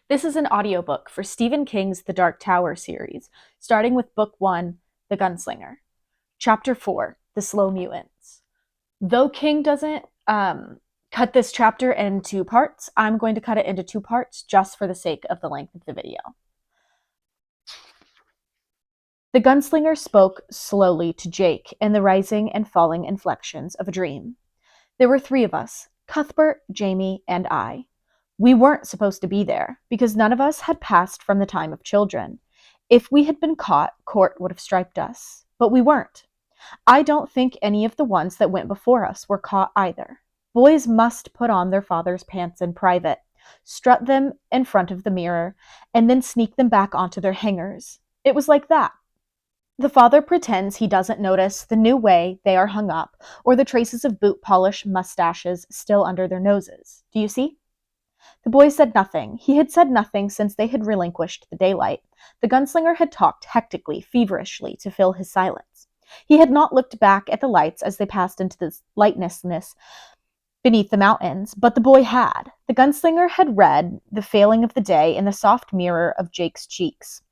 This is an audiobook for Stephen King's The Dark Tower series, starting with Book 1, The Gunslinger. Chapter 4, The Slow Mutants. Though King doesn't cut this chapter into parts, I'm going to cut it into two parts just for the sake of the length of the video. The gunslinger spoke slowly to Jake in the rising and falling inflections of a dream. There were three of us, Cuthbert, Jamie, and I. We weren't supposed to be there, because none of us had passed from the time of children. If we had been caught, court would have striped us. But we weren't. I don't think any of the ones that went before us were caught either. Boys must put on their father's pants in private, strut them in front of the mirror, and then sneak them back onto their hangers. It was like that. The father pretends he doesn't notice the new way they are hung up, or the traces of boot polish mustaches still under their noses. Do you see? The boy said nothing. He had said nothing since they had relinquished the daylight. The gunslinger had talked hectically, feverishly, to fill his silence. He had not looked back at the lights as they passed into the lightlessness beneath the mountains, but the boy had. The gunslinger had read the failing of the day in the soft mirror of Jake's cheeks.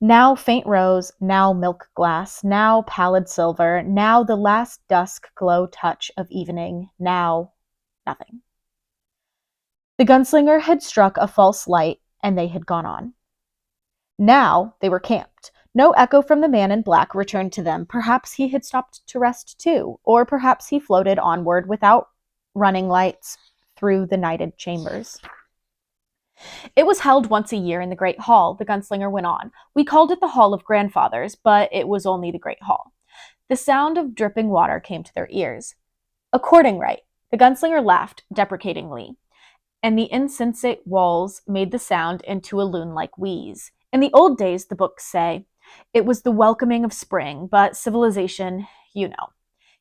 Now faint rose, now milk glass, now pallid silver, now the last dusk glow touch of evening, now nothing. The gunslinger had struck a false light, and they had gone on. Now they were camped. No echo from the man in black returned to them. Perhaps he had stopped to rest too, or perhaps he floated onward without running lights through the nighted chambers. It was held once a year in the Great Hall, the gunslinger went on. We called it the Hall of Grandfathers, but it was only the Great Hall. The sound of dripping water came to their ears. According right, the gunslinger laughed deprecatingly, and the insensate walls made the sound into a loon-like wheeze. In the old days, the books say, it was the welcoming of spring, but civilization, you know.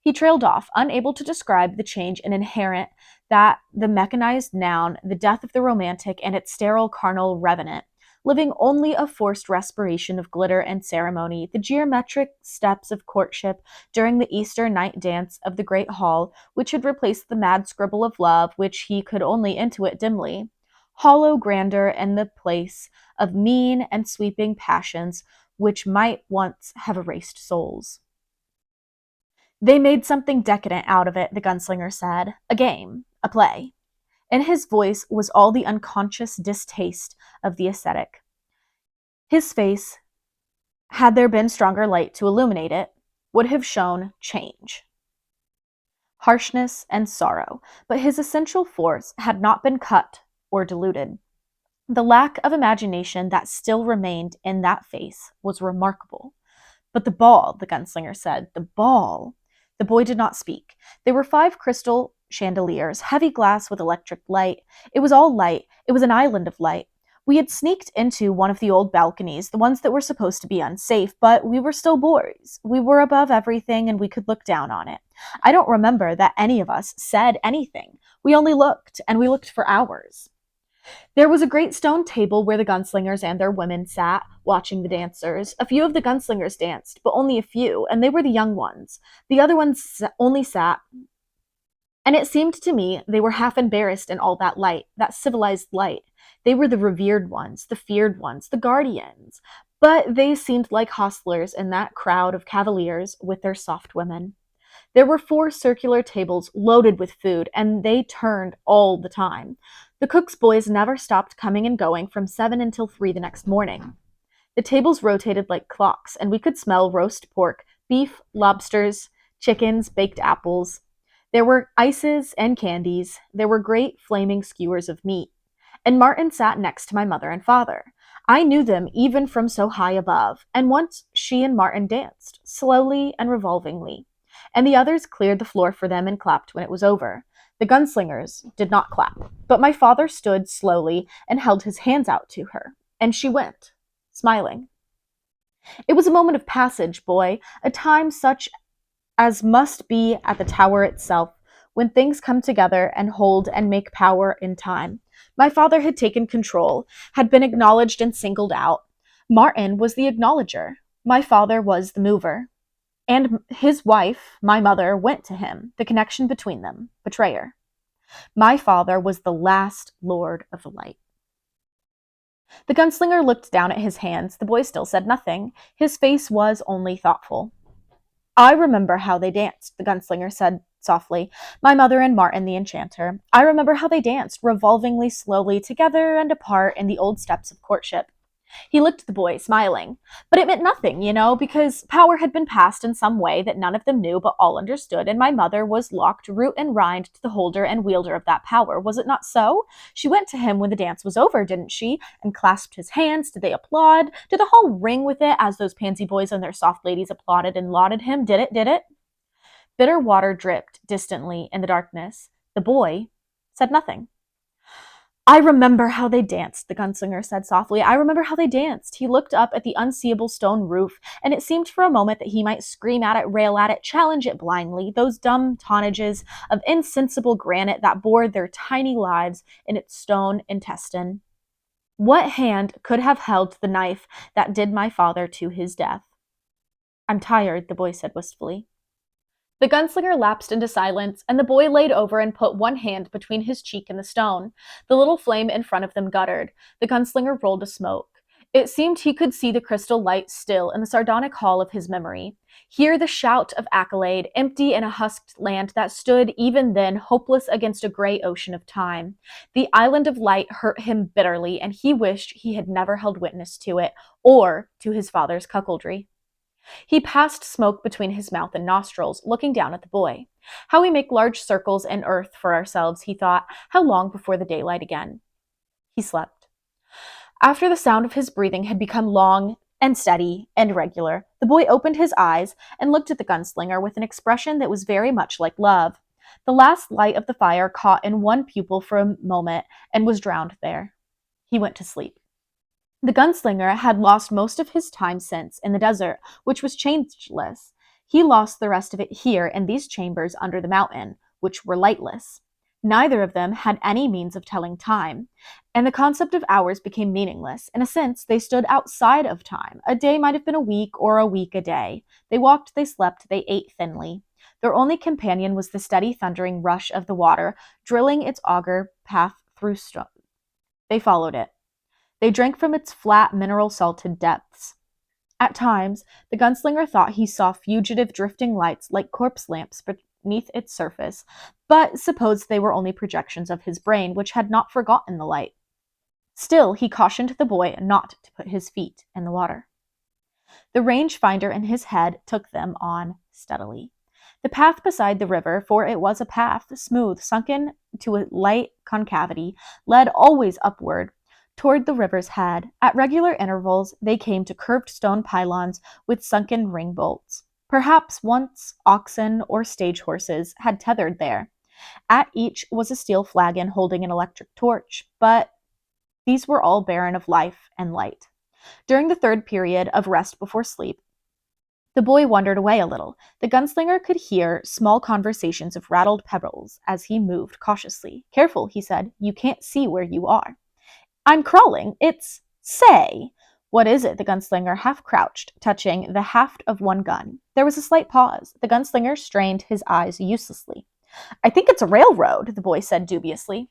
He trailed off, unable to describe the change in inherent, that the mechanized noun, the death of the romantic and its sterile carnal revenant, living only a forced respiration of glitter and ceremony, the geometric steps of courtship during the Easter night dance of the Great Hall, which had replaced the mad scribble of love which he could only intuit dimly, hollow grandeur in the place of mean and sweeping passions which might once have erased souls. They made something decadent out of it, the gunslinger said. A game, a play. In his voice was all the unconscious distaste of the ascetic. His face, had there been stronger light to illuminate it, would have shown change, harshness, and sorrow, but his essential force had not been cut or diluted. The lack of imagination that still remained in that face was remarkable. But the ball, the gunslinger said, the ball. The boy did not speak. There were 5 crystal chandeliers, heavy glass with electric light. It was all light. It was an island of light. We had sneaked into one of the old balconies, the ones that were supposed to be unsafe, but we were still boys. We were above everything, and we could look down on it. I don't remember that any of us said anything. We only looked, and we looked for hours. There was a great stone table where the gunslingers and their women sat, watching the dancers. A few of the gunslingers danced, but only a few, and they were the young ones. The other ones only sat, and it seemed to me they were half embarrassed in all that light, that civilized light. They were the revered ones, the feared ones, the guardians, but they seemed like hostlers in that crowd of cavaliers with their soft women. There were 4 circular tables loaded with food, and they turned all the time. The cook's boys never stopped coming and going from 7 until 3 the next morning. The tables rotated like clocks, and we could smell roast pork, beef, lobsters, chickens, baked apples. There were ices and candies. There were great flaming skewers of meat. And Martin sat next to my mother and father. I knew them even from so high above, and once she and Martin danced, slowly and revolvingly, and the others cleared the floor for them and clapped when it was over. The gunslingers did not clap, but my father stood slowly and held his hands out to her, and she went, smiling. It was a moment of passage, boy, a time such as must be at the tower itself, when things come together and hold and make power in time. My father had taken control, had been acknowledged and singled out. Martin was the acknowledger. My father was the mover. And his wife, my mother, went to him, the connection between them, betrayer. My father was the last lord of the light. The gunslinger looked down at his hands. The boy still said nothing. His face was only thoughtful. I remember how they danced, the gunslinger said softly. My mother and Martin the enchanter. I remember how they danced, revolvingly slowly, together and apart in the old steps of courtship. He looked at the boy, smiling. But it meant nothing, because power had been passed in some way that none of them knew but all understood, and my mother was locked root and rind to the holder and wielder of that power. Was it not so? She went to him when the dance was over, didn't she? And clasped his hands. Did they applaud? Did the hall ring with it as those pansy boys and their soft ladies applauded and lauded him? Did it? Bitter water dripped distantly in the darkness. The boy said nothing. I remember how they danced, the gunslinger said softly. I remember how they danced. He looked up at the unseeable stone roof, and it seemed for a moment that he might scream at it, rail at it, challenge it blindly, those dumb tonnages of insensible granite that bore their tiny lives in its stone intestine. What hand could have held the knife that did my father to his death? I'm tired, the boy said wistfully. The gunslinger lapsed into silence, and the boy laid over and put one hand between his cheek and the stone. The little flame in front of them guttered. The gunslinger rolled a smoke. It seemed he could see the crystal light still in the sardonic hall of his memory. Hear the shout of accolade, empty in a husked land that stood even then hopeless against a gray ocean of time. The island of light hurt him bitterly, and he wished he had never held witness to it, or to his father's cuckoldry. He passed smoke between his mouth and nostrils, looking down at the boy. How we make large circles in earth for ourselves, he thought. How long before the daylight again? He slept. After the sound of his breathing had become long and steady and regular, the boy opened his eyes and looked at the gunslinger with an expression that was very much like love. The last light of the fire caught in one pupil for a moment and was drowned there. He went to sleep. The gunslinger had lost most of his time since in the desert, which was changeless. He lost the rest of it here in these chambers under the mountain, which were lightless. Neither of them had any means of telling time, and the concept of hours became meaningless. In a sense, they stood outside of time. A day might have been a week, or a week a day. They walked, they slept, they ate thinly. Their only companion was the steady thundering rush of the water, drilling its auger path through stone. They followed it. They drank from its flat, mineral-salted depths. At times, the gunslinger thought he saw fugitive drifting lights like corpse lamps beneath its surface, but supposed they were only projections of his brain, which had not forgotten the light. Still, he cautioned the boy not to put his feet in the water. The range-finder in his head took them on steadily. The path beside the river, for it was a path, smooth, sunken to a light concavity, led always upward, toward the river's head. At regular intervals, they came to curved stone pylons with sunken ring bolts. Perhaps once oxen or stage horses had tethered there. At each was a steel flagon holding an electric torch, but these were all barren of life and light. During the third period of rest before sleep, the boy wandered away a little. The gunslinger could hear small conversations of rattled pebbles as he moved cautiously. Careful, he said. You can't see where you are. I'm crawling. Say. What is it? The gunslinger half crouched, touching the haft of one gun. There was a slight pause. The gunslinger strained his eyes uselessly. I think it's a railroad, the boy said dubiously.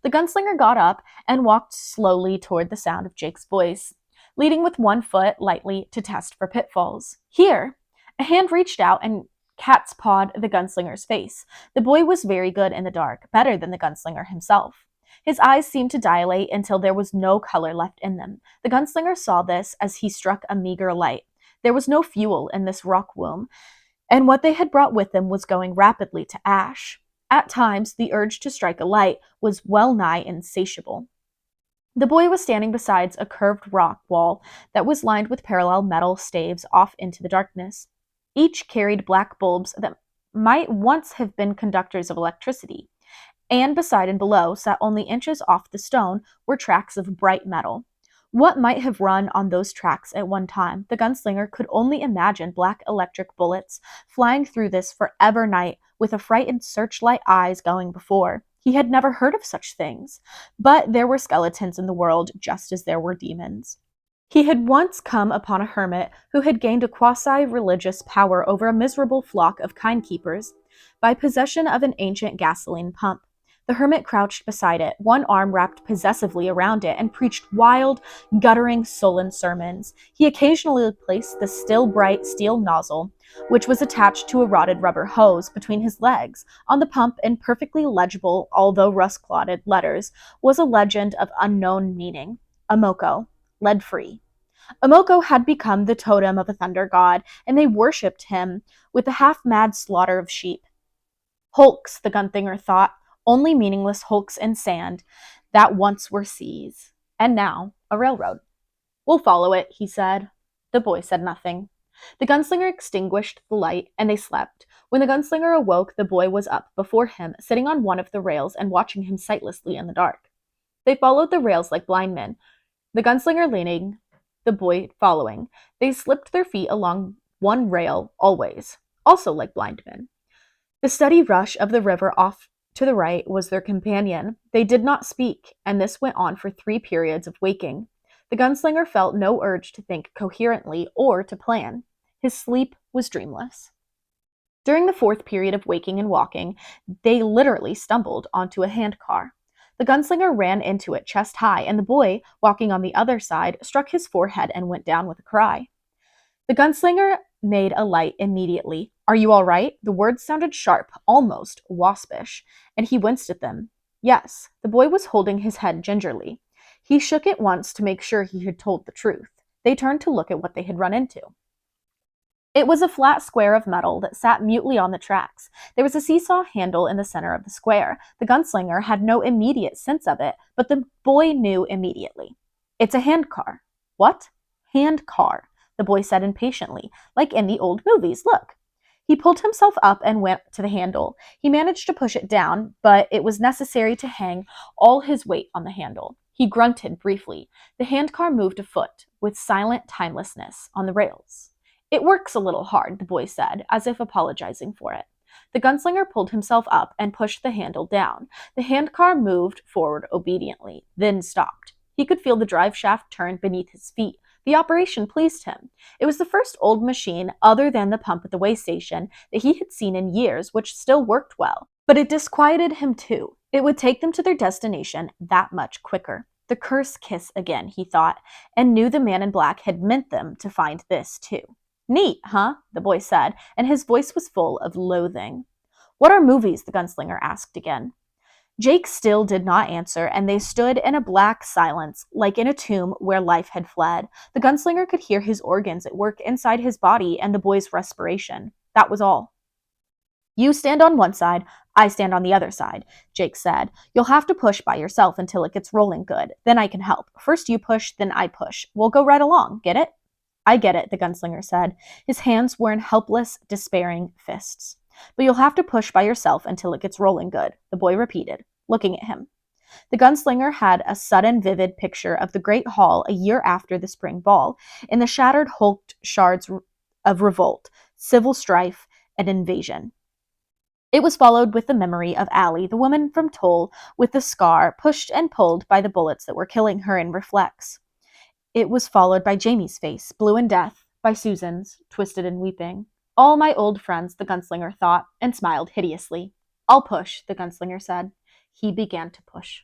The gunslinger got up and walked slowly toward the sound of Jake's voice, leading with one foot lightly to test for pitfalls. Here! A hand reached out and cat's pawed the gunslinger's face. The boy was very good in the dark, better than the gunslinger himself. His eyes seemed to dilate until there was no color left in them. The gunslinger saw this as he struck a meager light. There was no fuel in this rock womb, and what they had brought with them was going rapidly to ash. At times, the urge to strike a light was well nigh insatiable. The boy was standing beside a curved rock wall that was lined with parallel metal staves off into the darkness. Each carried black bulbs that might once have been conductors of electricity. And beside and below, set only inches off the stone, were tracks of bright metal. What might have run on those tracks at one time? The gunslinger could only imagine black electric bullets flying through this forever night with a frightened searchlight eyes going before. He had never heard of such things, but there were skeletons in the world just as there were demons. He had once come upon a hermit who had gained a quasi-religious power over a miserable flock of kindkeepers by possession of an ancient gasoline pump. The hermit crouched beside it, one arm wrapped possessively around it, and preached wild, guttering, sullen sermons. He occasionally placed the still bright steel nozzle, which was attached to a rotted rubber hose, between his legs. On the pump, in perfectly legible, although rust-clotted, letters, was a legend of unknown meaning. Amoko, lead-free. Amoko had become the totem of a thunder god, and they worshipped him with the half-mad slaughter of sheep. Hulks, the Gunslinger thought, only meaningless hulks in sand that once were seas, and now a railroad. We'll follow it, he said. The boy said nothing. The Gunslinger extinguished the light, and they slept. When the Gunslinger awoke, the boy was up before him, sitting on one of the rails and watching him sightlessly in the dark. They followed the rails like blind men, the Gunslinger leaning, the boy following. They slipped their feet along one rail always, also like blind men. The steady rush of the river off to the right was their companion. They did not speak, and this went on for 3 periods of waking. The Gunslinger felt no urge to think coherently or to plan. His sleep was dreamless. During the 4th period of waking and walking, they literally stumbled onto a handcar. The Gunslinger ran into it chest high, and the boy, walking on the other side, struck his forehead and went down with a cry. The Gunslinger made a light immediately. Are you all right? The words sounded sharp, almost waspish, and he winced at them. Yes, the boy was holding his head gingerly. He shook it once to make sure he had told the truth. They turned to look at what they had run into. It was a flat square of metal that sat mutely on the tracks. There was a seesaw handle in the center of the square. The Gunslinger had no immediate sense of it, but the boy knew immediately. It's a handcar. What? Handcar, the boy said impatiently, like in the old movies. Look. He pulled himself up and went to the handle. He managed to push it down, but it was necessary to hang all his weight on the handle. He grunted briefly. The handcar moved a foot, with silent timelessness, on the rails. It works a little hard, the boy said, as if apologizing for it. The Gunslinger pulled himself up and pushed the handle down. The handcar moved forward obediently, then stopped. He could feel the drive shaft turn beneath his feet. The operation pleased him. It was the first old machine, other than the pump at the way station, that he had seen in years, which still worked well. But it disquieted him too. It would take them to their destination that much quicker. The curse kiss again, he thought, and knew the man in black had meant them to find this too. Neat, huh? The boy said, and his voice was full of loathing. What are movies? The Gunslinger asked again. Jake still did not answer, and they stood in a black silence, like in a tomb where life had fled. The Gunslinger could hear his organs at work inside his body and the boy's respiration. That was all. You stand on one side, I stand on the other side, Jake said. You'll have to push by yourself until it gets rolling good. Then I can help. First you push, then I push. We'll go right along. Get it? I get it, the Gunslinger said. His hands were in helpless, despairing fists. But you'll have to push by yourself until it gets rolling good, the boy repeated, looking at him. The Gunslinger had a sudden vivid picture of the great hall a year after the spring ball, in the shattered, hulked shards of revolt, civil strife, and invasion. It was followed with the memory of Allie, the woman from Toll, with the scar, pushed and pulled by the bullets that were killing her in reflex. It was followed by Jamie's face, blue in death, by Susan's, twisted and weeping. All my old friends, the Gunslinger thought, and smiled hideously. I'll push, the Gunslinger said. He began to push.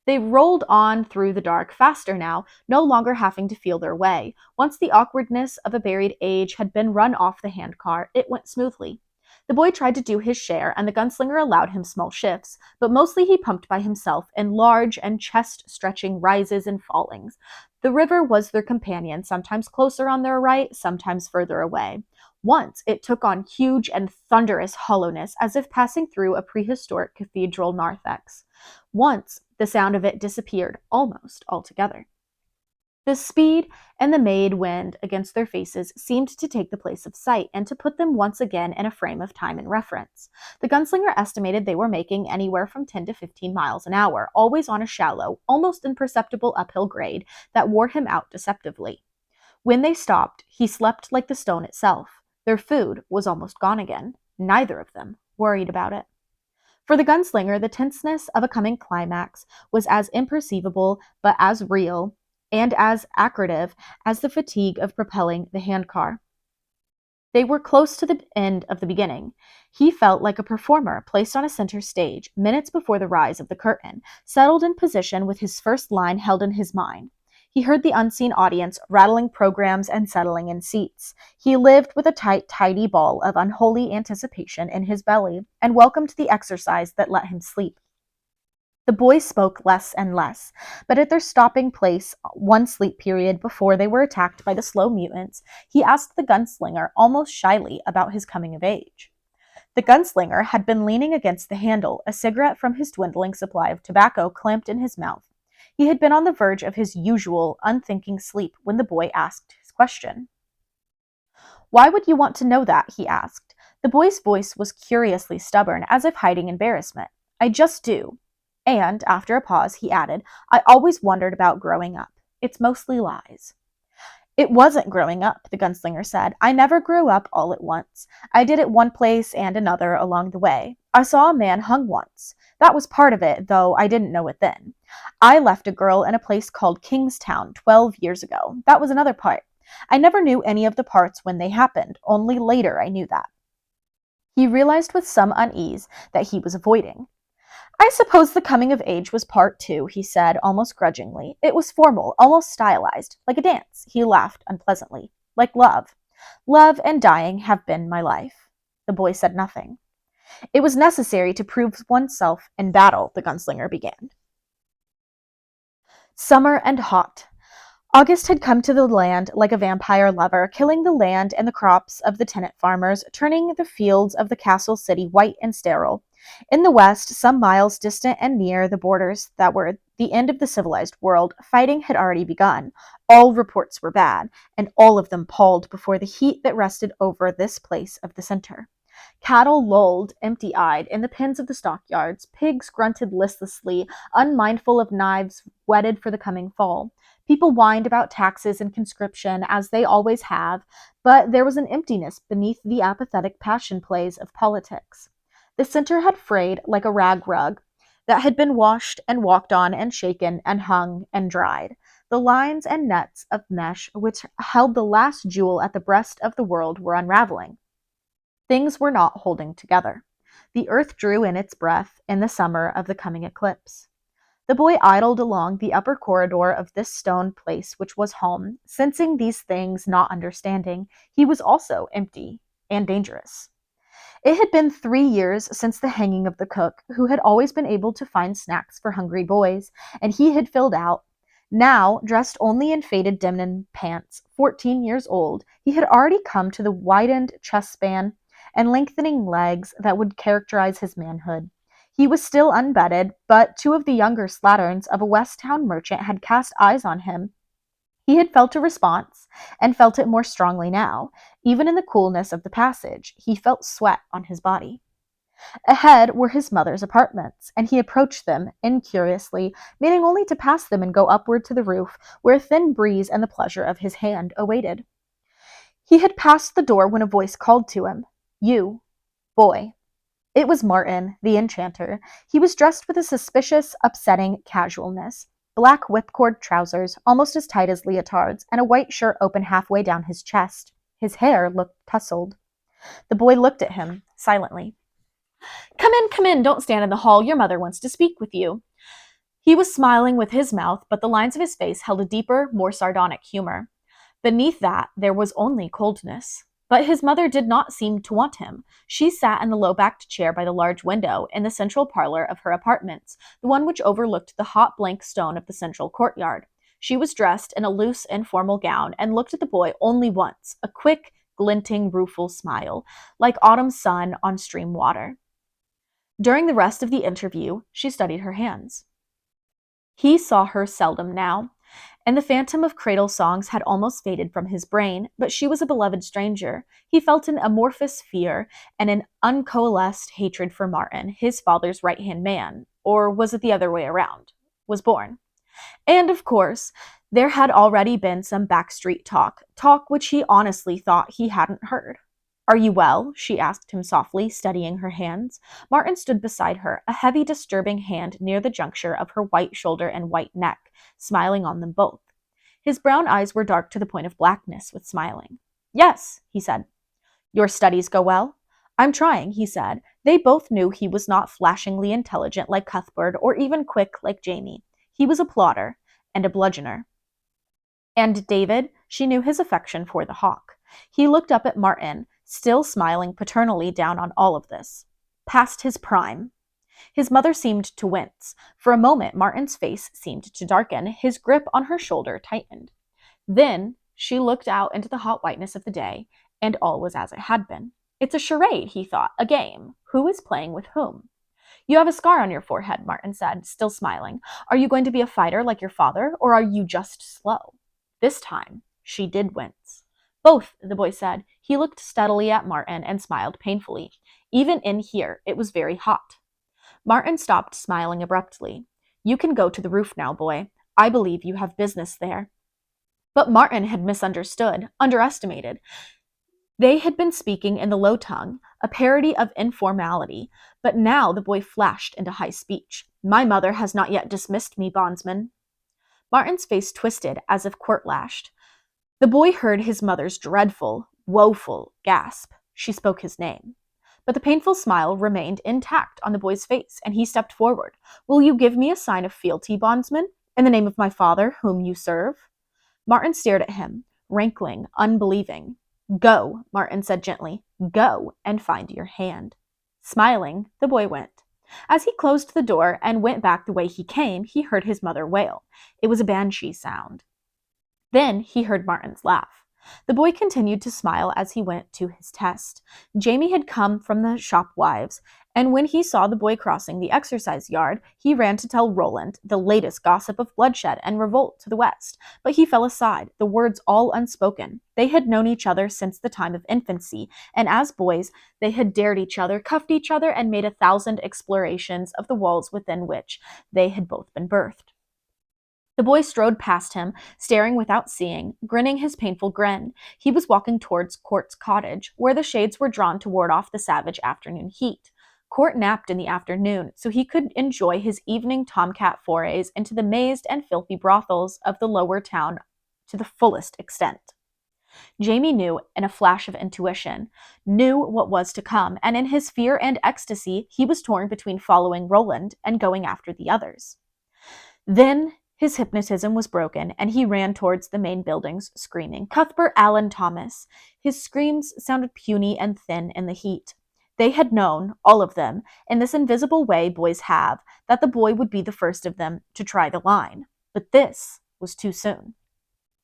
They rolled on through the dark, faster now, no longer having to feel their way. Once the awkwardness of a buried age had been run off the handcar, it went smoothly. The boy tried to do his share, and the Gunslinger allowed him small shifts, but mostly he pumped by himself in large and chest-stretching rises and fallings. The river was their companion, sometimes closer on their right, sometimes further away. Once it took on huge and thunderous hollowness, as if passing through a prehistoric cathedral narthex. Once the sound of it disappeared almost altogether. The speed and the made wind against their faces seemed to take the place of sight and to put them once again in a frame of time and reference. The Gunslinger estimated they were making anywhere from 10 to 15 miles an hour, always on a shallow, almost imperceptible uphill grade that wore him out deceptively. When they stopped, he slept like the stone itself. Their food was almost gone again. Neither of them worried about it. For the Gunslinger, the tenseness of a coming climax was as imperceivable but as real and as accretive as the fatigue of propelling the handcar. They were close to the end of the beginning. He felt like a performer placed on a center stage minutes before the rise of the curtain, settled in position with his first line held in his mind. He heard the unseen audience rattling programs and settling in seats. He lived with a tight, tidy ball of unholy anticipation in his belly and welcomed the exercise that let him sleep. The boys spoke less and less, but at their stopping place one sleep period before they were attacked by the slow mutants, he asked the gunslinger almost shyly about his coming of age. The gunslinger had been leaning against the handle, a cigarette from his dwindling supply of tobacco clamped in his mouth. He had been on the verge of his usual, unthinking sleep when the boy asked his question. "Why would you want to know that?" he asked. The boy's voice was curiously stubborn, as if hiding embarrassment. "I just do." And, after a pause, he added, "I always wondered about growing up. It's mostly lies." "It wasn't growing up," the gunslinger said. "I never grew up all at once. I did it one place and another along the way. I saw a man hung once. That was part of it, though I didn't know it then. I left a girl in a place called Kingstown 12 years ago. That was another part. I never knew any of the parts when they happened. Only later I knew that." He realized with some unease that he was avoiding. "I suppose the coming of age was part two," he said, almost grudgingly. "It was formal, almost stylized, like a dance." He laughed unpleasantly. "Like love. Love and dying have been my life." The boy said nothing. "It was necessary to prove oneself in battle," the gunslinger began. Summer and hot. August had come to the land like a vampire lover, killing the land and the crops of the tenant farmers, turning the fields of the castle city white and sterile. In the west, some miles distant and near the borders that were the end of the civilized world, fighting had already begun. All reports were bad, and all of them palled before the heat that rested over this place of the center. Cattle lolled, empty-eyed, in the pens of the stockyards. Pigs grunted listlessly, unmindful of knives whetted for the coming fall. People whined about taxes and conscription, as they always have, but there was an emptiness beneath the apathetic passion plays of politics. The center had frayed like a rag rug that had been washed and walked on and shaken and hung and dried. The lines and nets of mesh which held the last jewel at the breast of the world were unraveling. Things were not holding together. The earth drew in its breath in the summer of the coming eclipse. The boy idled along the upper corridor of this stone place which was home, sensing these things, not understanding. He was also empty and dangerous. It had been 3 years since the hanging of the cook, who had always been able to find snacks for hungry boys, and he had filled out. Now, dressed only in faded denim pants, 14 years old, he had already come to the widened chest span and lengthening legs that would characterize his manhood. He was still unbedded, but two of the younger slatterns of a West Town merchant had cast eyes on him. He had felt a response, and felt it more strongly now. Even in the coolness of the passage, he felt sweat on his body. Ahead were his mother's apartments, and he approached them, incuriously, meaning only to pass them and go upward to the roof, where a thin breeze and the pleasure of his hand awaited. He had passed the door when a voice called to him, "You, boy." It was Martin, the enchanter. He was dressed with a suspicious, upsetting casualness. Black whipcord trousers, almost as tight as leotards, and a white shirt open halfway down his chest. His hair looked tousled. The boy looked at him, silently. Come in, don't stand in the hall. Your mother wants to speak with you." He was smiling with his mouth, but the lines of his face held a deeper, more sardonic humor. Beneath that, there was only coldness. But his mother did not seem to want him. She sat in the low-backed chair by the large window in the central parlor of her apartments, the one which overlooked the hot blank stone of the central courtyard. She was dressed in a loose, informal gown and looked at the boy only once, a quick, glinting, rueful smile, like autumn sun on stream water. During the rest of the interview, she studied her hands. He saw her seldom now, and the phantom of cradle songs had almost faded from his brain, but she was a beloved stranger. He felt an amorphous fear and an uncoalesced hatred for Martin, his father's right-hand man, or was it the other way around, was born. And, of course, there had already been some backstreet talk which he honestly thought he hadn't heard. "Are you well?" she asked him softly, studying her hands. Martin stood beside her, a heavy, disturbing hand near the juncture of her white shoulder and white neck, smiling on them both. His brown eyes were dark to the point of blackness with smiling. "Yes," he said. Your studies go well? I'm trying, he said. They both knew he was not flashingly intelligent like Cuthbert or even quick like Jamie. He was a plodder and a bludgeoner. And David, she knew his affection for the hawk. He looked up at Martin, still smiling paternally down on all of this. Past his prime. His mother seemed to wince. For a moment, Martin's face seemed to darken. His grip on her shoulder tightened. Then she looked out into the hot whiteness of the day, and all was as it had been. It's a charade, he thought, a game. Who is playing with whom? You have a scar on your forehead, Martin said, still smiling. Are you going to be a fighter like your father, or are you just slow? This time, she did wince. Both, the boy said. He looked steadily at Martin and smiled painfully. Even in here, it was very hot. Martin stopped smiling abruptly. You can go to the roof now, boy. I believe you have business there. But Martin had misunderstood, underestimated. They had been speaking in the low tongue, a parody of informality, but now the boy flashed into high speech. My mother has not yet dismissed me, bondsman. Martin's face twisted as if quirt lashed. The boy heard his mother's dreadful, woeful gasp. She spoke his name. But the painful smile remained intact on the boy's face, and he stepped forward. Will you give me a sign of fealty, bondsman, in the name of my father, whom you serve? Martin stared at him, rankling, unbelieving. Go, Martin said gently. Go and find your hand. Smiling, the boy went. As he closed the door and went back the way he came, he heard his mother wail. It was a banshee sound. Then he heard Martin's laugh. The boy continued to smile as he went to his test. Jamie had come from the shop wives, and when he saw the boy crossing the exercise yard, he ran to tell Roland the latest gossip of bloodshed and revolt to the west. But he fell aside, the words all unspoken. They had known each other since the time of infancy, and as boys, they had dared each other, cuffed each other, and made 1,000 explorations of the walls within which they had both been birthed. The boy strode past him, staring without seeing, grinning his painful grin. He was walking towards Court's cottage, where the shades were drawn to ward off the savage afternoon heat. Court napped in the afternoon, so he could enjoy his evening tomcat forays into the mazed and filthy brothels of the lower town to the fullest extent. Jamie knew, in a flash of intuition, knew what was to come, and in his fear and ecstasy, he was torn between following Roland and going after the others. Then his hypnotism was broken, and he ran towards the main buildings, screaming, Cuthbert Allen Thomas. His screams sounded puny and thin in the heat. They had known, all of them, in this invisible way boys have, that the boy would be the first of them to try the line. But this was too soon.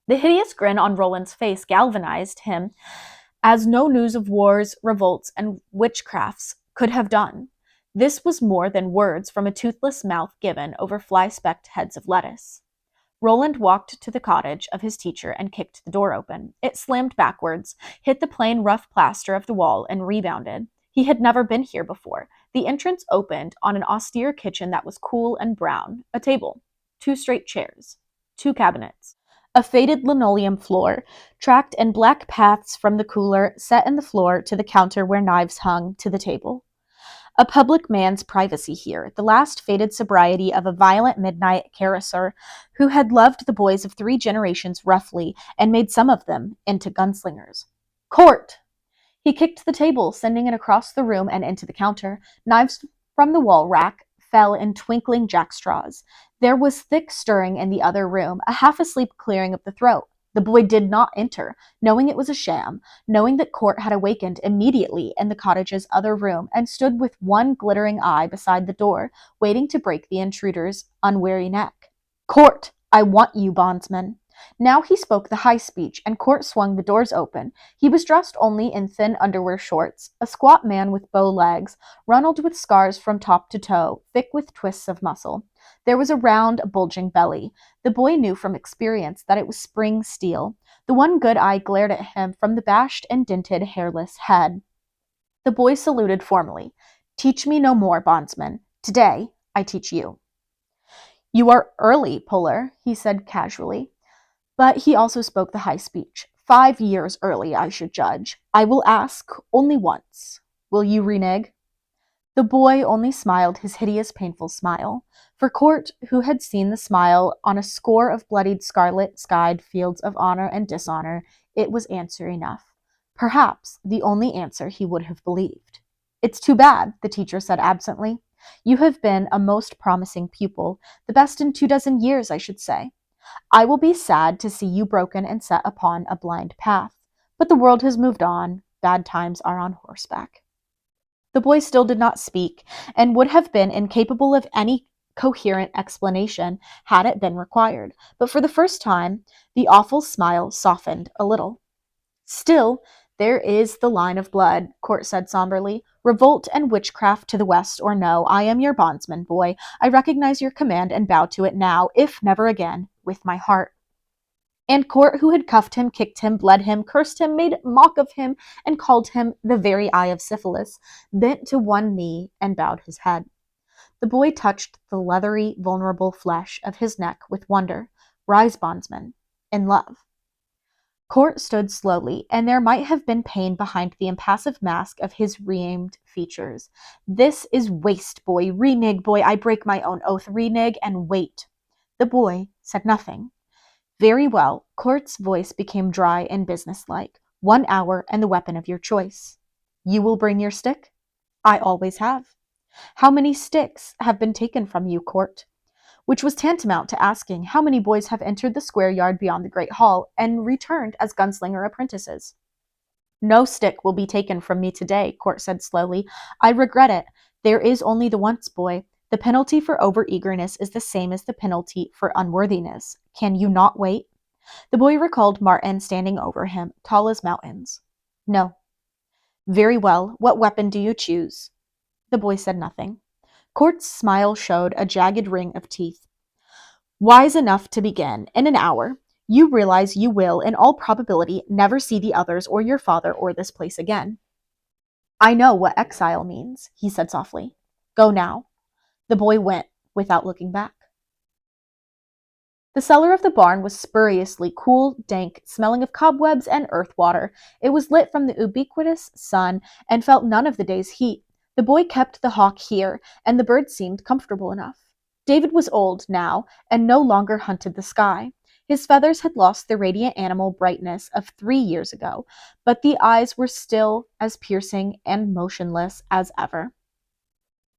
The hideous grin on Roland's face galvanized him as no news of wars, revolts, and witchcrafts could have done. This was more than words from a toothless mouth given over fly-specked heads of lettuce. Roland walked to the cottage of his teacher and kicked the door open. It slammed backwards, hit the plain rough plaster of the wall, and rebounded. He had never been here before. The entrance opened on an austere kitchen that was cool and brown, a table, 2 straight chairs, 2 cabinets, a faded linoleum floor, tracked in black paths from the cooler set in the floor to the counter where knives hung to the table. A public man's privacy here, the last faded sobriety of a violent midnight caresser who had loved the boys of 3 generations roughly and made some of them into gunslingers. Court! He kicked the table, sending it across the room and into the counter. Knives from the wall rack fell in twinkling jackstraws. There was thick stirring in the other room, a half-asleep clearing of the throat. The boy did not enter, knowing it was a sham, knowing that Court had awakened immediately in the cottage's other room and stood with one glittering eye beside the door, waiting to break the intruder's unwary neck. Court, I want you, bondsman. Now he spoke the high speech, and Court swung the doors open. He was dressed only in thin underwear shorts, a squat man with bow legs, runneled with scars from top to toe, thick with twists of muscle. There was a round, bulging belly. The boy knew from experience that it was spring steel. The one good eye glared at him from the bashed and dinted, hairless head. The boy saluted formally. Teach me no more, bondsman. Today, I teach you. You are early, Puller, he said casually. But he also spoke the high speech. 5 years early, I should judge. I will ask only once. Will you renege? The boy only smiled his hideous, painful smile. For Court, who had seen the smile on a score of bloodied, scarlet-skied fields of honor and dishonor, it was answer enough. Perhaps the only answer he would have believed. "It's too bad," the teacher said absently. "You have been a most promising pupil, the best in 2 dozen years, I should say. I will be sad to see you broken and set upon a blind path. But the world has moved on. Bad times are on horseback." The boy still did not speak, and would have been incapable of any coherent explanation had it been required. But for the first time, the awful smile softened a little. "Still, there is the line of blood," Court said somberly. "Revolt and witchcraft to the west or no, I am your bondsman, boy. I recognize your command and bow to it now, if never again, with my heart." And Court, who had cuffed him, kicked him, bled him, cursed him, made mock of him, and called him the very eye of syphilis, bent to one knee and bowed his head. The boy touched the leathery, vulnerable flesh of his neck with wonder. "Rise, bondsman, in love." Court stood slowly, and there might have been pain behind the impassive mask of his re-aimed features. "This is waste, boy. Renege, boy. I break my own oath. Renege and wait." The boy said nothing. "Very well." Court's voice became dry and businesslike. "1 hour and the weapon of your choice. You will bring your stick?" "I always have." "How many sticks have been taken from you, Court?" Which was tantamount to asking how many boys have entered the square yard beyond the great hall and returned as gunslinger apprentices. "No stick will be taken from me today," Court said slowly. "I regret it. There is only the once, boy. The penalty for over-eagerness is the same as the penalty for unworthiness. Can you not wait?" The boy recalled Martin standing over him, tall as mountains. "No." "Very well. What weapon do you choose?" The boy said nothing. Court's smile showed a jagged ring of teeth. "Wise enough to begin. In an hour. You realize you will, in all probability, never see the others or your father or this place again." "I know what exile means," he said softly. "Go now." The boy went, without looking back. The cellar of the barn was spuriously cool, dank, smelling of cobwebs and earth water. It was lit from the ubiquitous sun and felt none of the day's heat. The boy kept the hawk here, and the bird seemed comfortable enough. David was old now, and no longer hunted the sky. His feathers had lost the radiant animal brightness of 3 years ago, but the eyes were still as piercing and motionless as ever.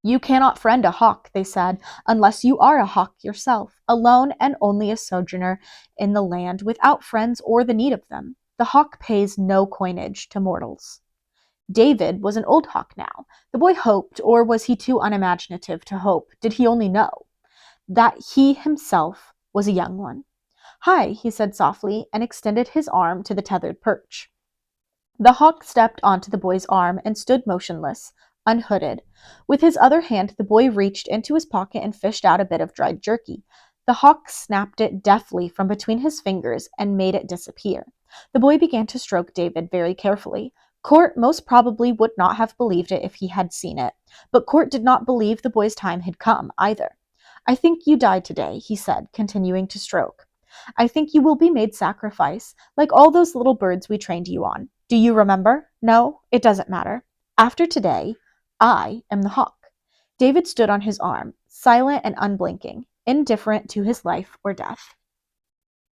"You cannot friend a hawk," they said, "unless you are a hawk yourself, alone and only a sojourner in the land, without friends or the need of them. The hawk pays no coinage to mortals." David was an old hawk now. The boy hoped, or was he too unimaginative to hope? Did he only know that he himself was a young one? "Hi," he said softly, and extended his arm to the tethered perch. The hawk stepped onto the boy's arm and stood motionless, unhooded. With his other hand, the boy reached into his pocket and fished out a bit of dried jerky. The hawk snapped it deftly from between his fingers and made it disappear. The boy began to stroke David very carefully. Court most probably would not have believed it if he had seen it, but Court did not believe the boy's time had come either. "I think you died today," he said, continuing to stroke. "I think you will be made sacrifice, like all those little birds we trained you on. Do you remember? No? It doesn't matter. After today, I am the hawk." David stood on his arm, silent and unblinking, indifferent to his life or death.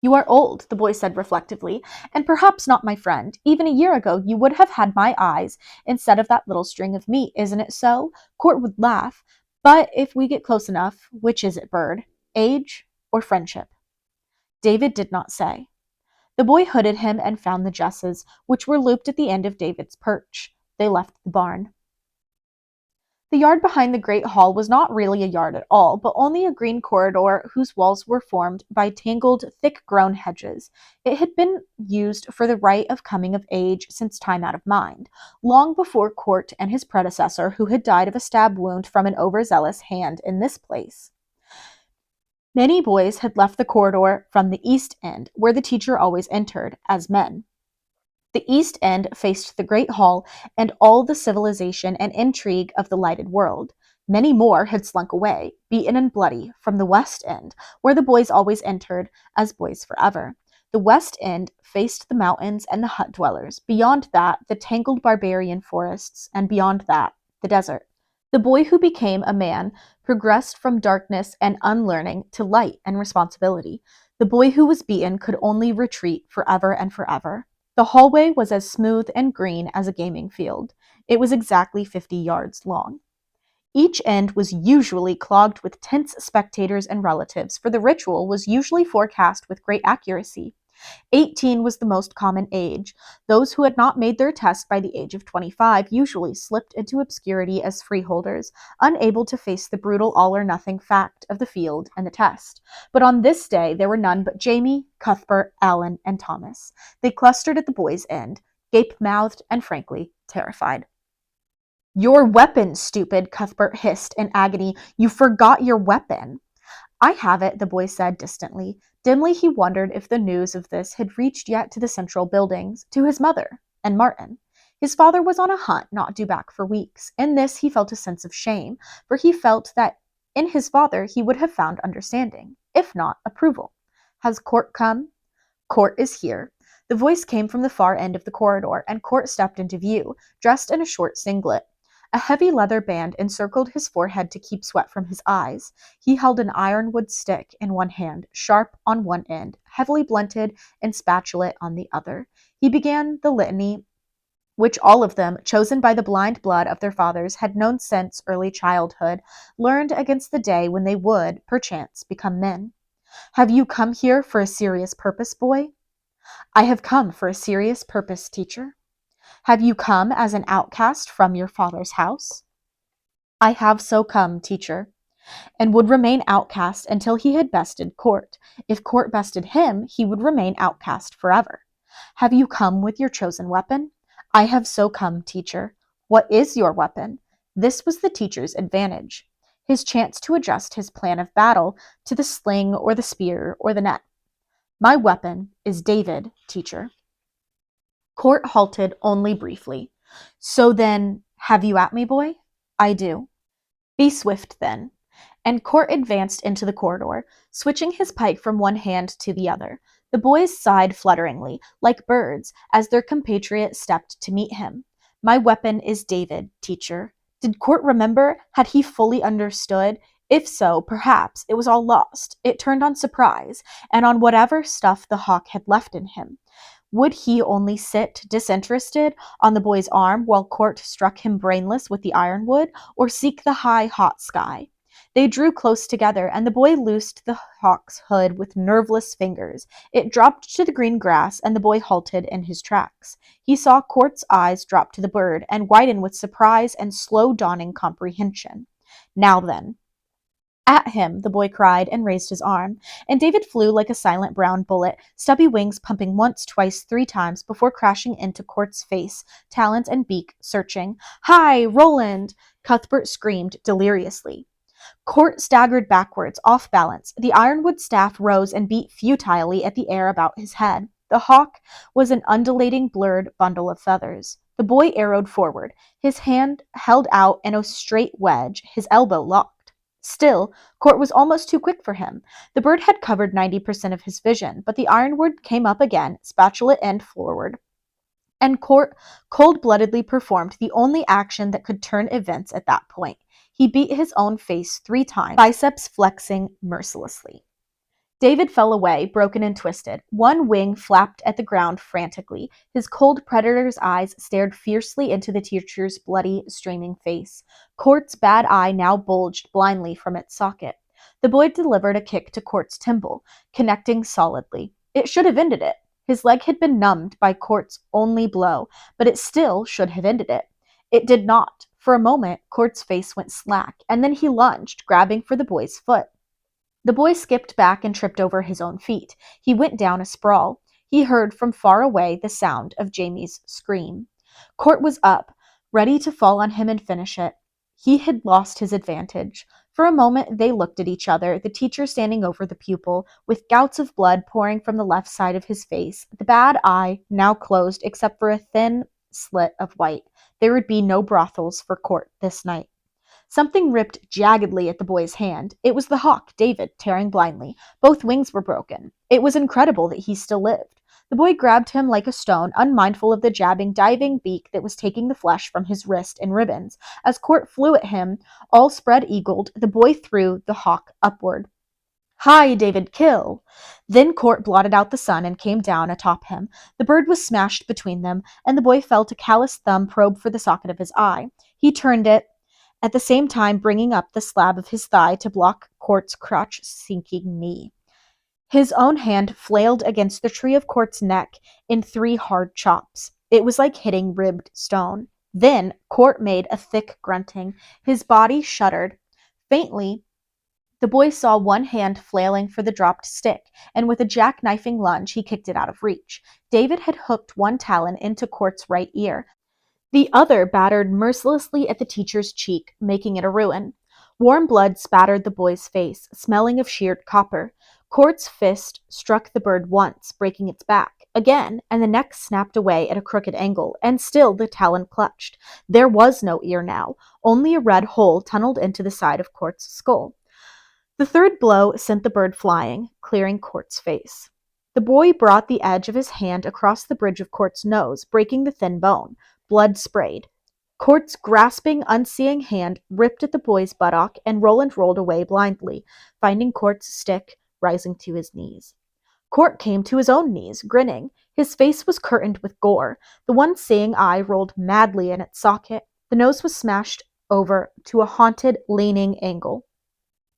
"You are old," the boy said reflectively, "and perhaps not my friend. Even a year ago you would have had my eyes instead of that little string of meat, isn't it so?" Court would laugh. "But if we get close enough, which is it, bird? Age or friendship?" David did not say. The boy hooded him and found the jesses, which were looped at the end of David's perch. They left the barn. The yard behind the great hall was not really a yard at all, but only a green corridor whose walls were formed by tangled, thick-grown hedges. It had been used for the rite of coming of age since time out of mind, long before Court and his predecessor, who had died of a stab wound from an overzealous hand in this place. Many boys had left the corridor from the east end, where the teacher always entered, as men. The east end faced the great hall and all the civilization and intrigue of the lighted world. Many more had slunk away, beaten and bloody, from the west end, where the boys always entered, as boys forever. The west end faced the mountains and the hut dwellers. Beyond that, the tangled barbarian forests, and beyond that, the desert. The boy who became a man progressed from darkness and unlearning to light and responsibility. The boy who was beaten could only retreat forever and forever. The hallway was as smooth and green as a gaming field. It was exactly 50 yards long. Each end was usually clogged with tense spectators and relatives, for the ritual was usually forecast with great accuracy. 18 was the most common age. Those who had not made their test by the age of 25 usually slipped into obscurity as freeholders, unable to face the brutal all-or-nothing fact of the field and the test. But on this day there were none but Jamie, Cuthbert, Alan, and Thomas. They clustered at the boys' end, gape-mouthed and frankly terrified. "Your weapon, stupid," Cuthbert hissed in agony. "You forgot your weapon." "I have it," the boy said distantly. Dimly he wondered if the news of this had reached yet to the central buildings, to his mother and Martin. His father was on a hunt not due back for weeks. In this he felt a sense of shame, for he felt that in his father he would have found understanding, if not approval. "Has Court come?" "Court is here." The voice came from the far end of the corridor, and Court stepped into view, dressed in a short singlet. A heavy leather band encircled his forehead to keep sweat from his eyes. He held an ironwood stick in one hand, sharp on one end, heavily blunted and spatulate on the other. He began the litany which all of them, chosen by the blind blood of their fathers, had known since early childhood, learned against the day when they would, perchance, become men. "Have you come here for a serious purpose, boy?" "I have come for a serious purpose, teacher." "Have you come as an outcast from your father's house?" "I have so come, teacher," and would remain outcast until he had bested Court. If Court bested him, he would remain outcast forever. "Have you come with your chosen weapon?" "I have so come, teacher." "What is your weapon?" This was the teacher's advantage, his chance to adjust his plan of battle to the sling or the spear or the net. "My weapon is David, teacher." Court halted only briefly. "So then, have you at me, boy?" "I do." "Be swift, then." And Court advanced into the corridor, switching his pike from one hand to the other. The boys sighed flutteringly, like birds, as their compatriot stepped to meet him. "My weapon is David, teacher." Did Court remember? Had he fully understood? If so, perhaps it was all lost. It turned on surprise, and on whatever stuff the hawk had left in him. Would he only sit, disinterested, on the boy's arm while Court struck him brainless with the ironwood, or seek the high, hot sky? They drew close together, and the boy loosed the hawk's hood with nerveless fingers. It dropped to the green grass, and the boy halted in his tracks. He saw Court's eyes drop to the bird, and widen with surprise and slow dawning comprehension. "Now then." "At him," the boy cried, and raised his arm, and David flew like a silent brown bullet, stubby wings pumping once, twice, 3 times before crashing into Court's face, talons and beak searching. "Hi, Roland!" Cuthbert screamed deliriously. Court staggered backwards, off balance. The ironwood staff rose and beat futilely at the air about his head. The hawk was an undulating, blurred bundle of feathers. The boy arrowed forward, his hand held out in a straight wedge, his elbow locked. Still, Court was almost too quick for him. The bird had covered 90% of his vision, but the ironwood came up again, spatulate end forward, and Court cold-bloodedly performed the only action that could turn events at that point. He beat his own face 3 times, biceps flexing mercilessly. David fell away, broken and twisted. One wing flapped at the ground frantically. His cold predator's eyes stared fiercely into the teacher's bloody, streaming face. Court's bad eye now bulged blindly from its socket. The boy delivered a kick to Court's temple, connecting solidly. It should have ended it. His leg had been numbed by Court's only blow, but it still should have ended it. It did not. For a moment, Court's face went slack, and then he lunged, grabbing for the boy's foot. The boy skipped back and tripped over his own feet. He went down a sprawl. He heard from far away the sound of Jamie's scream. Court was up, ready to fall on him and finish it. He had lost his advantage. For a moment they looked at each other, the teacher standing over the pupil, with gouts of blood pouring from the left side of his face, the bad eye now closed except for a thin slit of white. There would be no brothels for Court this night. Something ripped jaggedly at the boy's hand. It was the hawk, David, tearing blindly. Both wings were broken. It was incredible that he still lived. The boy grabbed him like a stone, unmindful of the jabbing, diving beak that was taking the flesh from his wrist in ribbons. As Court flew at him, all spread-eagled, the boy threw the hawk upward. "Hi, David, kill!" Then Court blotted out the sun and came down atop him. The bird was smashed between them, and the boy felt a calloused thumb probe for the socket of his eye. He turned it, at the same time bringing up the slab of his thigh to block Court's crotch-sinking knee. His own hand flailed against the tree of Court's neck in 3 hard chops. It was like hitting ribbed stone. Then Court made a thick grunting. His body shuddered. Faintly, the boy saw one hand flailing for the dropped stick, and with a jackknifing lunge, he kicked it out of reach. David had hooked one talon into Court's right ear. The other battered mercilessly at the teacher's cheek, making it a ruin. Warm blood spattered the boy's face, smelling of sheared copper. Court's fist struck the bird once, breaking its back. Again, and the neck snapped away at a crooked angle, and still the talon clutched. There was no ear now, only a red hole tunneled into the side of Court's skull. The third blow sent the bird flying, clearing Court's face. The boy brought the edge of his hand across the bridge of Court's nose, breaking the thin bone. Blood sprayed. Court's grasping, unseeing hand ripped at the boy's buttock, and Roland rolled away blindly, finding Court's stick rising to his knees. Court came to his own knees, grinning. His face was curtained with gore. The one seeing eye rolled madly in its socket. The nose was smashed over to a haunted, leaning angle.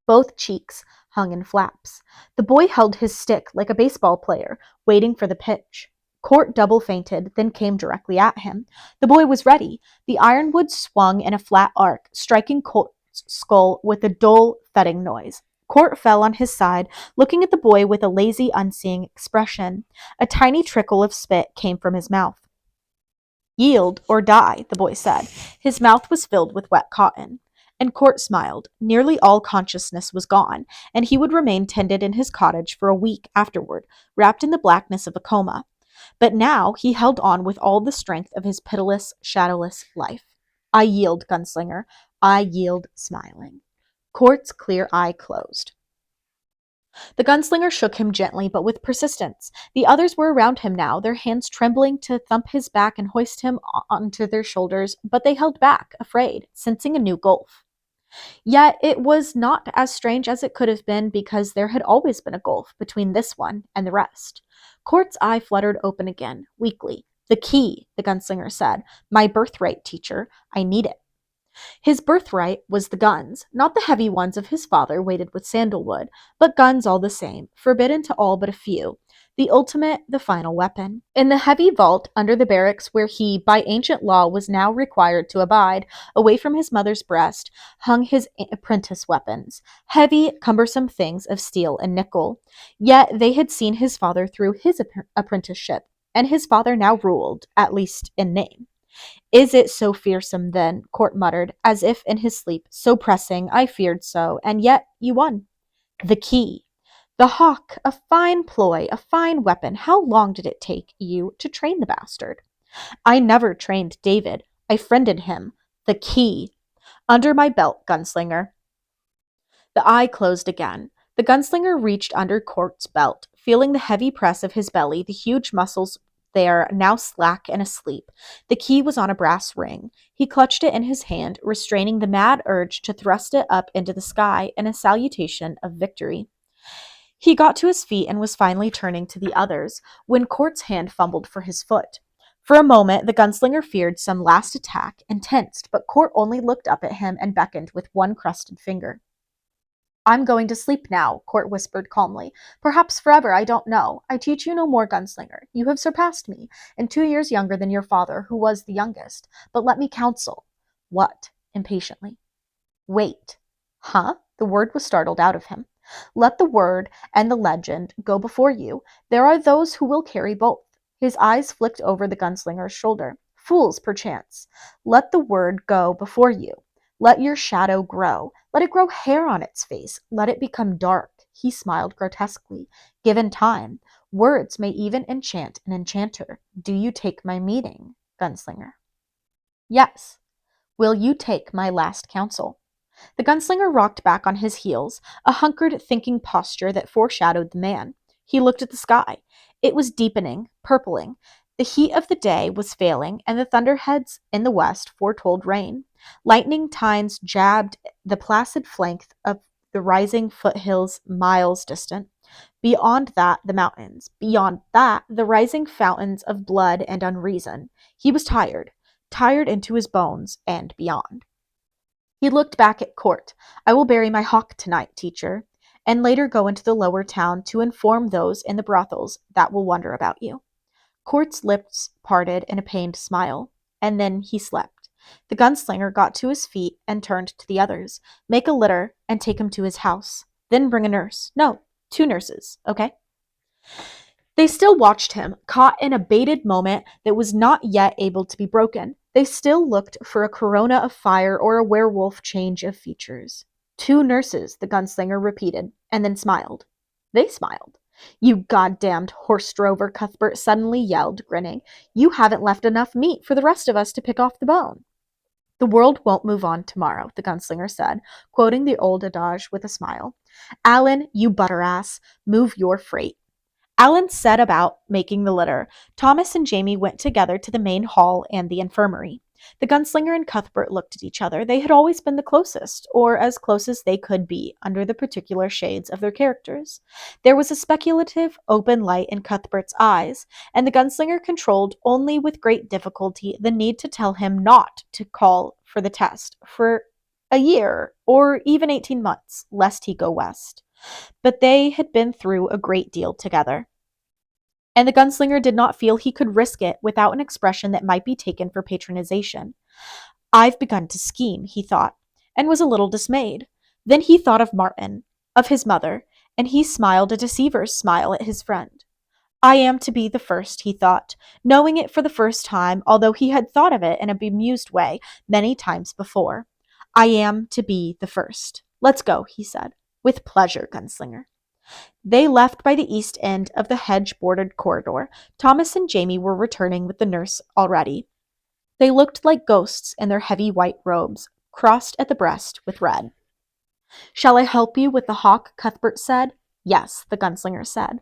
Both cheeks hung in flaps. The boy held his stick like a baseball player, waiting for the pitch. Court double fainted, then came directly at him. The boy was ready. The ironwood swung in a flat arc, striking Court's skull with a dull, thudding noise. Court fell on his side, looking at the boy with a lazy, unseeing expression. A tiny trickle of spit came from his mouth. "Yield or die," the boy said. His mouth was filled with wet cotton. And Court smiled. Nearly all consciousness was gone, and he would remain tended in his cottage for a week afterward, wrapped in the blackness of a coma. But now he held on with all the strength of his pitiless, shadowless life. "I yield, Gunslinger. I yield," smiling. Court's clear eye closed. The gunslinger shook him gently, but with persistence. The others were around him now, their hands trembling to thump his back and hoist him onto their shoulders, but they held back, afraid, sensing a new gulf. Yet it was not as strange as it could have been, because there had always been a gulf between this one and the rest. Court's eye fluttered open again, weakly. "The key," the gunslinger said. "My birthright, teacher. I need it." His birthright was the guns, not the heavy ones of his father weighted with sandalwood, but guns all the same, forbidden to all but a few. The ultimate, the final weapon. In the heavy vault under the barracks where he, by ancient law, was now required to abide, away from his mother's breast, hung his apprentice weapons, heavy, cumbersome things of steel and nickel. Yet they had seen his father through his apprenticeship, and his father now ruled, at least in name. "Is it so fearsome, then?" Court muttered, as if in his sleep. "So pressing, I feared so, and yet you won." "The key." "The hawk, a fine ploy, a fine weapon. How long did it take you to train the bastard?" "I never trained David. I friended him. The key. Under my belt, Gunslinger." The eye closed again. The gunslinger reached under Court's belt, feeling the heavy press of his belly, the huge muscles there, now slack and asleep. The key was on a brass ring. He clutched it in his hand, restraining the mad urge to thrust it up into the sky in a salutation of victory. He got to his feet and was finally turning to the others, when Court's hand fumbled for his foot. For a moment, the gunslinger feared some last attack and tensed, but Court only looked up at him and beckoned with one crusted finger. "I'm going to sleep now," Court whispered calmly. "Perhaps forever, I don't know. I teach you no more, Gunslinger. You have surpassed me, and 2 years younger than your father, who was the youngest. But let me counsel." "What?" impatiently. "Wait." "Huh?" The word was startled out of him. "Let the word and the legend go before you. There are those who will carry both." His eyes flicked over the gunslinger's shoulder. "Fools, perchance. Let the word go before you. Let your shadow grow. Let it grow hair on its face. Let it become dark." He smiled grotesquely. "Given time, words may even enchant an enchanter. Do you take my meaning, Gunslinger?" "Yes." "Will you take my last counsel?" The gunslinger rocked back on his heels, a hunkered, thinking posture that foreshadowed the man. He looked at the sky. It was deepening, purpling. The heat of the day was failing, and the thunderheads in the west foretold rain. Lightning tines jabbed the placid flank of the rising foothills miles distant. Beyond that, the mountains. Beyond that, the rising fountains of blood and unreason. He was tired, tired into his bones and beyond. He looked back at Court. I will bury my hawk tonight, teacher, and later go into the lower town to inform those in the brothels that will wonder about you. Court's lips parted in a pained smile, and then he slept. The gunslinger got to his feet and turned to the others. Make a litter and take him to his house. Then bring a nurse. No, 2 nurses, okay? They still watched him, caught in a baited moment that was not yet able to be broken. They still looked for a corona of fire or a werewolf change of features. 2 nurses, the gunslinger repeated, and then smiled. They smiled. You goddamned horse drover, Cuthbert suddenly yelled, grinning. You haven't left enough meat for the rest of us to pick off the bone. The world won't move on tomorrow, the gunslinger said, quoting the old adage with a smile. Alan, you butter ass, move your freight. Alan set about making the litter. Thomas and Jamie went together to the main hall and the infirmary. The gunslinger and Cuthbert looked at each other. They had always been the closest, or as close as they could be, under the particular shades of their characters. There was a speculative, open light in Cuthbert's eyes, and the gunslinger controlled only with great difficulty the need to tell him not to call for the test for a year, or even 18 months, lest he go west. But they had been through a great deal together, and the gunslinger did not feel he could risk it without an expression that might be taken for patronization. I've begun to scheme, he thought, and was a little dismayed. Then he thought of Martin, of his mother, and he smiled a deceiver's smile at his friend. I am to be the first, he thought, knowing it for the first time, although he had thought of it in a bemused way many times before. I am to be the first. Let's go, he said. With pleasure, gunslinger. They left by the east end of the hedge-bordered corridor. Thomas and Jamie were returning with the nurse already. They looked like ghosts in their heavy white robes, crossed at the breast with red. Shall I help you with the hawk? Cuthbert said. Yes, the gunslinger said.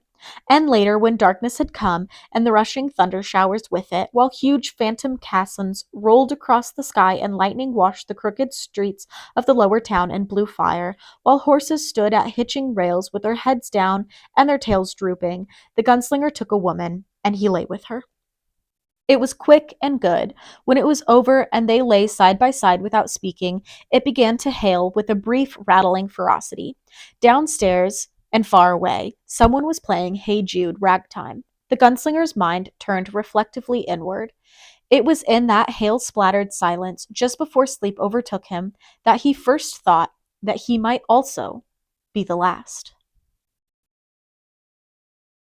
And later, when darkness had come, and the rushing thunder showers with it, while huge phantom chasms rolled across the sky and lightning washed the crooked streets of the lower town in blue fire, while horses stood at hitching rails with their heads down and their tails drooping, the gunslinger took a woman, and he lay with her. It was quick and good. When it was over and they lay side by side without speaking, it began to hail with a brief rattling ferocity. Downstairs and far away, someone was playing Hey Jude ragtime. The gunslinger's mind turned reflectively inward. It was in that hail-splattered silence just before sleep overtook him that he first thought that he might also be the last.